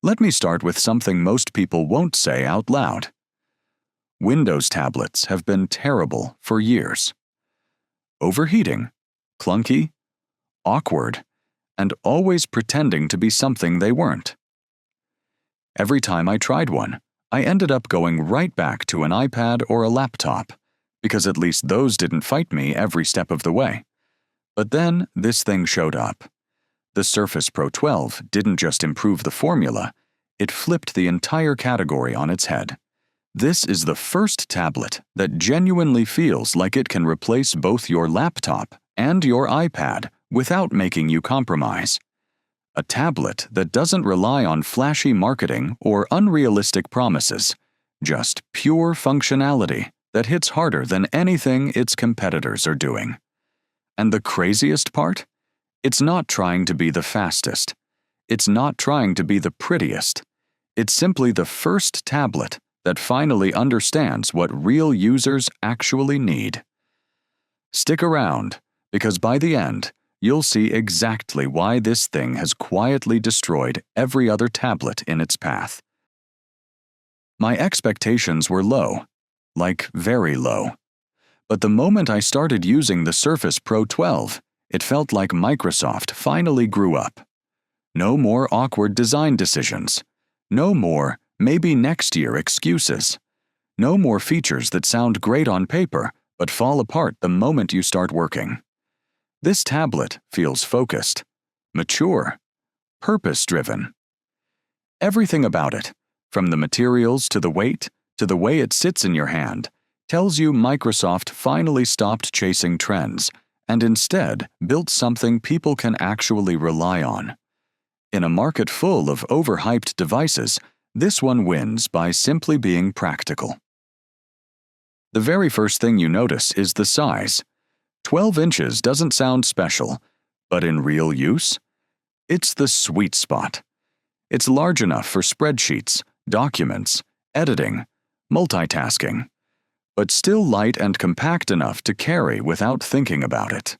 Let me start with something most people won't say out loud. Windows tablets have been terrible for years. Overheating, clunky, awkward, and always pretending to be something they weren't. Every time I tried one, I ended up going right back to an iPad or a laptop, because at least those didn't fight me every step of the way. But then this thing showed up. The Surface Pro 12 didn't just improve the formula, it flipped the entire category on its head. This is the first tablet that genuinely feels like it can replace both your laptop and your iPad without making you compromise. A tablet that doesn't rely on flashy marketing or unrealistic promises, just pure functionality that hits harder than anything its competitors are doing. And the craziest part? It's not trying to be the fastest. It's not trying to be the prettiest. It's simply the first tablet that finally understands what real users actually need. Stick around, because by the end, you'll see exactly why this thing has quietly destroyed every other tablet in its path. My expectations were low, like very low. But the moment I started using the Surface Pro 12, it felt like Microsoft finally grew up. No more awkward design decisions. No more maybe next year excuses. No more features that sound great on paper but fall apart the moment you start working. This tablet feels focused, mature, purpose-driven. Everything about it, from the materials to the weight to the way it sits in your hand, tells you Microsoft finally stopped chasing trends and instead built something people can actually rely on. In a market full of overhyped devices, this one wins by simply being practical. The very first thing you notice is the size. 12 inches doesn't sound special, but in real use, it's the sweet spot. It's large enough for spreadsheets, documents, editing, multitasking, but still light and compact enough to carry without thinking about it.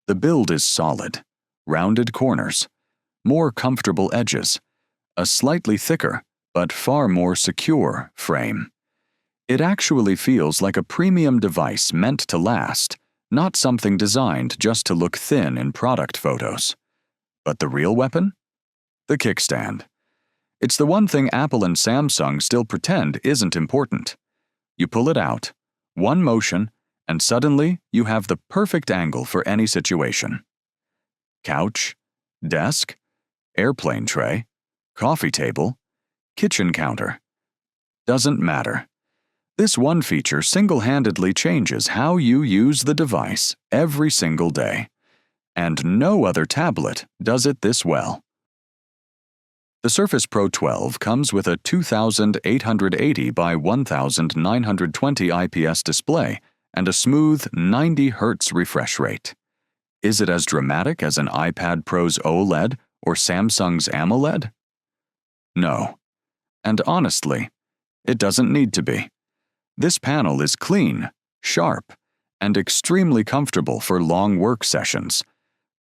The build is solid, rounded corners, more comfortable edges, a slightly thicker, but far more secure frame. It actually feels like a premium device meant to last, not something designed just to look thin in product photos. But the real weapon? The kickstand. It's the one thing Apple and Samsung still pretend isn't important. You pull it out, one motion, and suddenly you have the perfect angle for any situation. Couch, desk, airplane tray, coffee table, kitchen counter. Doesn't matter. This one feature single-handedly changes how you use the device every single day. And no other tablet does it this well. The Surface Pro 12 comes with a 2880 by 1920 IPS display and a smooth 90 Hz refresh rate. Is it as dramatic as an iPad Pro's OLED or Samsung's AMOLED? No. And honestly, it doesn't need to be. This panel is clean, sharp, and extremely comfortable for long work sessions.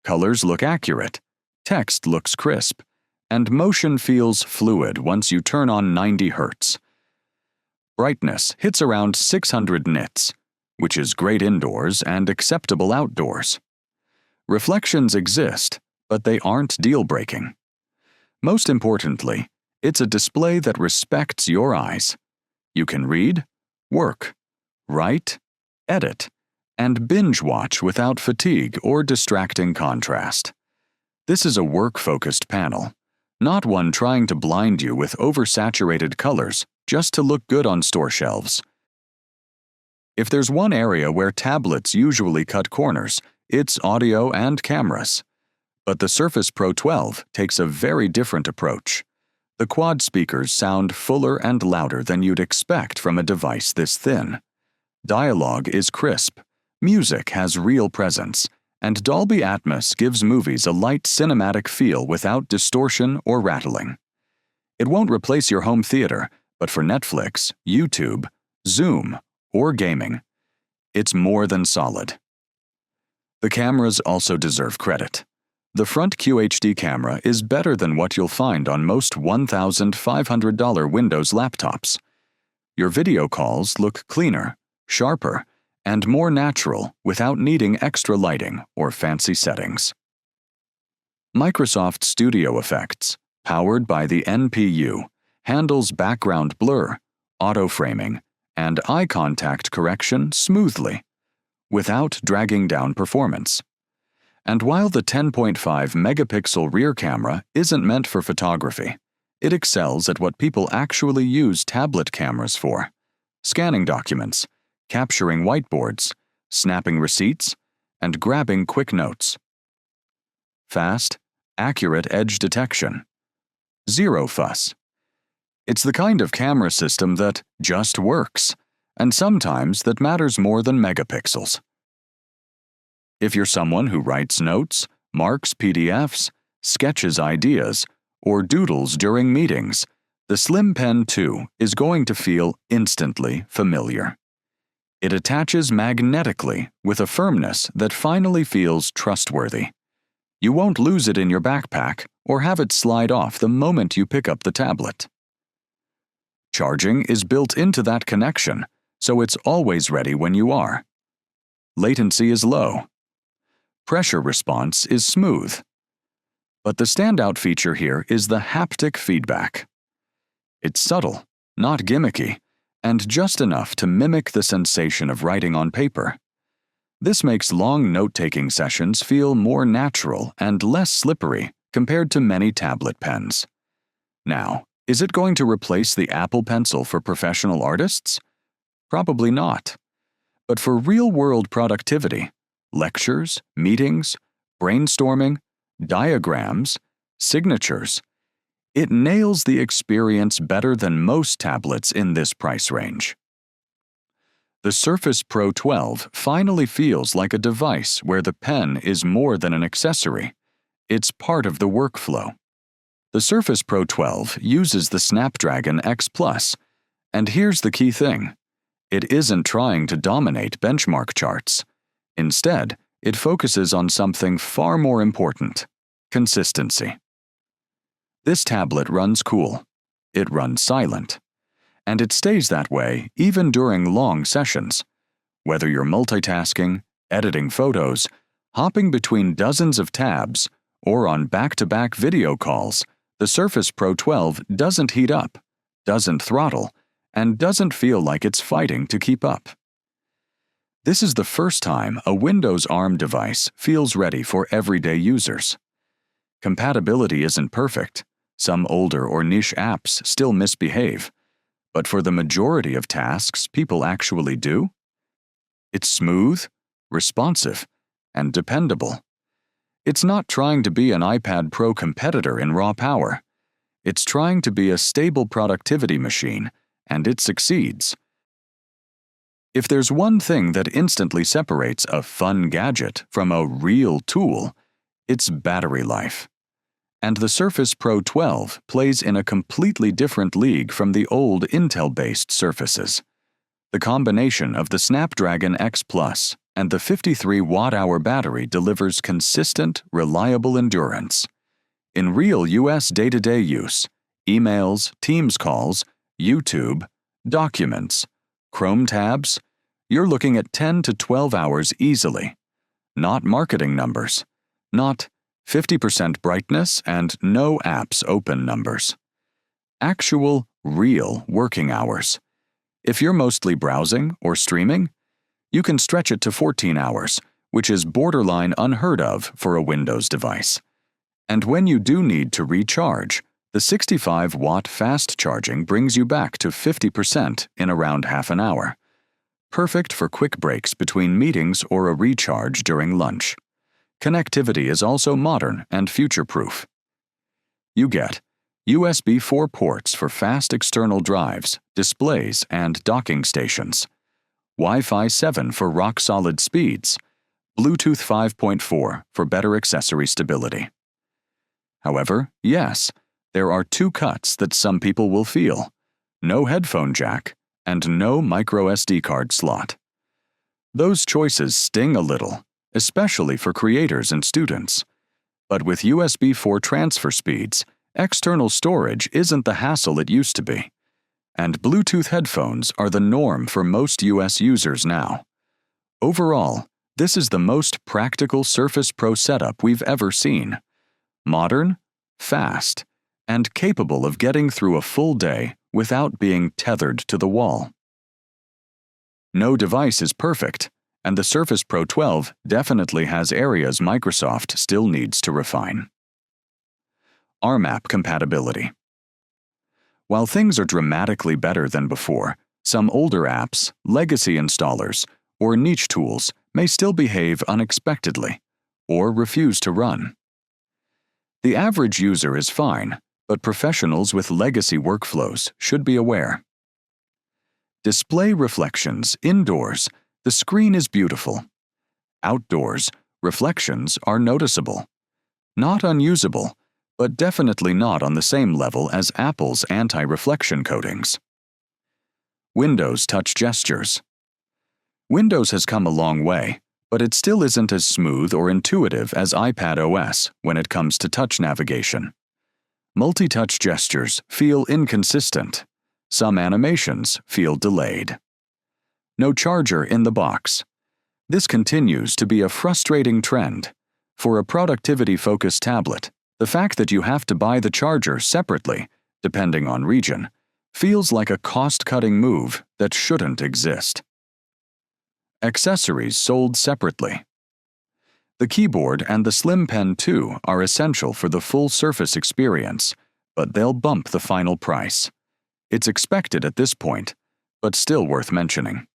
Colors look accurate, text looks crisp, and motion feels fluid once you turn on 90 Hz. Brightness hits around 600 nits, which is great indoors and acceptable outdoors. Reflections exist, but they aren't deal-breaking. Most importantly, it's a display that respects your eyes. You can read, work, write, edit, and binge-watch without fatigue or distracting contrast. This is a work-focused panel, not one trying to blind you with oversaturated colors just to look good on store shelves. If there's one area where tablets usually cut corners, it's audio and cameras. But the Surface Pro 12 takes a very different approach. The quad speakers sound fuller and louder than you'd expect from a device this thin. Dialogue is crisp, music has real presence, and Dolby Atmos gives movies a light cinematic feel without distortion or rattling. It won't replace your home theater, but for Netflix, YouTube, Zoom, or gaming, it's more than solid. The cameras also deserve credit. The front QHD camera is better than what you'll find on most $1,500 Windows laptops. Your video calls look cleaner, sharper, and more natural without needing extra lighting or fancy settings. Microsoft Studio Effects, powered by the NPU, handles background blur, auto-framing, and eye contact correction smoothly, without dragging down performance. And while the 10.5 megapixel rear camera isn't meant for photography, it excels at what people actually use tablet cameras for: scanning documents, capturing whiteboards, snapping receipts, and grabbing quick notes. Fast, accurate edge detection. Zero fuss. It's the kind of camera system that just works, and sometimes that matters more than megapixels. If you're someone who writes notes, marks PDFs, sketches ideas, or doodles during meetings, the Slim Pen 2 is going to feel instantly familiar. It attaches magnetically with a firmness that finally feels trustworthy. You won't lose it in your backpack or have it slide off the moment you pick up the tablet. Charging is built into that connection, so it's always ready when you are. Latency is low. Pressure response is smooth. But the standout feature here is the haptic feedback. It's subtle, not gimmicky, and just enough to mimic the sensation of writing on paper. This makes long note-taking sessions feel more natural and less slippery compared to many tablet pens. Now, is it going to replace the Apple Pencil for professional artists? Probably not. But for real-world productivity, lectures, meetings, brainstorming, diagrams, signatures, it nails the experience better than most tablets in this price range. The Surface Pro 12 finally feels like a device where the pen is more than an accessory. It's part of the workflow. The Surface Pro 12 uses the Snapdragon X Plus, and here's the key thing. It isn't trying to dominate benchmark charts. Instead, it focuses on something far more important: consistency. This tablet runs cool. It runs silent. And it stays that way even during long sessions. Whether you're multitasking, editing photos, hopping between dozens of tabs, or on back-to-back video calls, the Surface Pro 12 doesn't heat up, doesn't throttle, and doesn't feel like it's fighting to keep up. This is the first time a Windows ARM device feels ready for everyday users. Compatibility isn't perfect. Some older or niche apps still misbehave. But for the majority of tasks people actually do, it's smooth, responsive, and dependable. It's not trying to be an iPad Pro competitor in raw power. It's trying to be a stable productivity machine, and it succeeds. If there's one thing that instantly separates a fun gadget from a real tool, it's battery life. And the Surface Pro 12 plays in a completely different league from the old Intel-based Surfaces. The combination of the Snapdragon X Plus and the 53 watt-hour battery delivers consistent, reliable endurance. In real US day-to-day use, emails, Teams calls, YouTube, documents, Chrome tabs, you're looking at 10 to 12 hours easily. Not marketing numbers. Not 50% brightness and no apps open numbers. Actual, real working hours. If you're mostly browsing or streaming, you can stretch it to 14 hours, which is borderline unheard of for a Windows device. And when you do need to recharge, the 65-watt fast charging brings you back to 50% in around half an hour. Perfect for quick breaks between meetings or a recharge during lunch. Connectivity is also modern and future-proof. You get USB 4 ports for fast external drives, displays, and docking stations, Wi-Fi 7 for rock-solid speeds, Bluetooth 5.4 for better accessory stability. However, yes, there are two cuts that some people will feel: no headphone jack and no microSD card slot. Those choices sting a little, especially for creators and students. But with USB 4 transfer speeds, external storage isn't the hassle it used to be. And Bluetooth headphones are the norm for most US users now. Overall, this is the most practical Surface Pro setup we've ever seen. Modern, fast, and capable of getting through a full day without being tethered to the wall. No device is perfect, and the Surface Pro 12 definitely has areas Microsoft still needs to refine. RMAP compatibility. While things are dramatically better than before, some older apps, legacy installers, or niche tools may still behave unexpectedly or refuse to run. The average user is fine, but professionals with legacy workflows should be aware. Display reflections indoors, the screen is beautiful. Outdoors, reflections are noticeable. Not unusable, but definitely not on the same level as Apple's anti-reflection coatings. Windows touch gestures. Windows has come a long way, but it still isn't as smooth or intuitive as iPad OS when it comes to touch navigation. Multi-touch gestures feel inconsistent. Some animations feel delayed. No charger in the box. This continues to be a frustrating trend. For a productivity-focused tablet, the fact that you have to buy the charger separately, depending on region, feels like a cost-cutting move that shouldn't exist. Accessories sold separately. The keyboard and the Slim Pen 2 are essential for the full Surface experience, but they'll bump the final price. It's expected at this point, but still worth mentioning.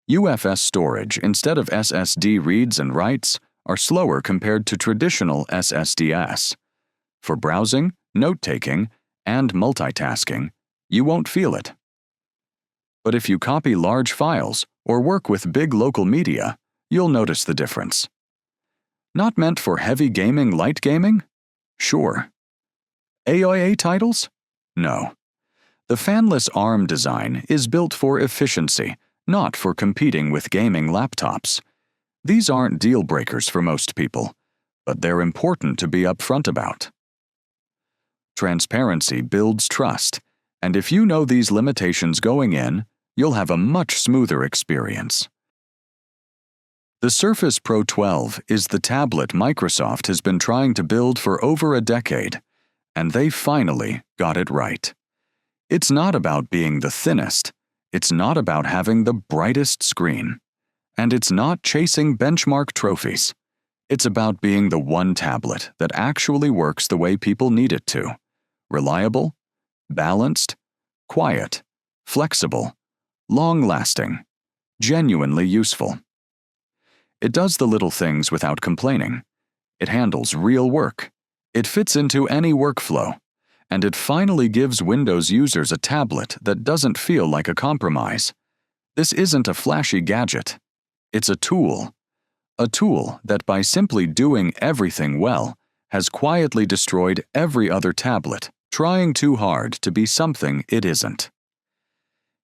UFS storage instead of SSD reads and writes are slower compared to traditional SSDs. For browsing, note-taking, and multitasking, you won't feel it. But if you copy large files or work with big local media, you'll notice the difference. Not meant for heavy gaming, light gaming? Sure. AIA titles? No. The fanless ARM design is built for efficiency, not for competing with gaming laptops. These aren't deal breakers for most people, but they're important to be upfront about. Transparency builds trust, and if you know these limitations going in, you'll have a much smoother experience. The Surface Pro 12 is the tablet Microsoft has been trying to build for over a decade, and they finally got it right. It's not about being the thinnest, it's not about having the brightest screen, and it's not chasing benchmark trophies. It's about being the one tablet that actually works the way people need it to. Reliable, balanced, quiet, flexible, long-lasting, genuinely useful. It does the little things without complaining. It handles real work. It fits into any workflow. And it finally gives Windows users a tablet that doesn't feel like a compromise. This isn't a flashy gadget. It's a tool. A tool that by simply doing everything well has quietly destroyed every other tablet trying too hard to be something it isn't.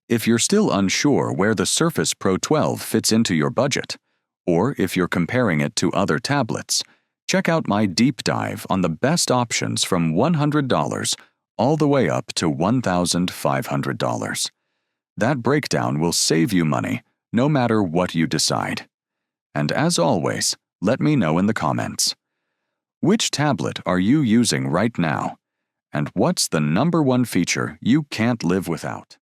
If you're still unsure where the Surface Pro 12 fits into your budget, or if you're comparing it to other tablets, check out my deep dive on the best options from $100 all the way up to $1,500. That breakdown will save you money no matter what you decide. And as always, let me know in the comments. Which tablet are you using right now? And what's the #1 feature you can't live without?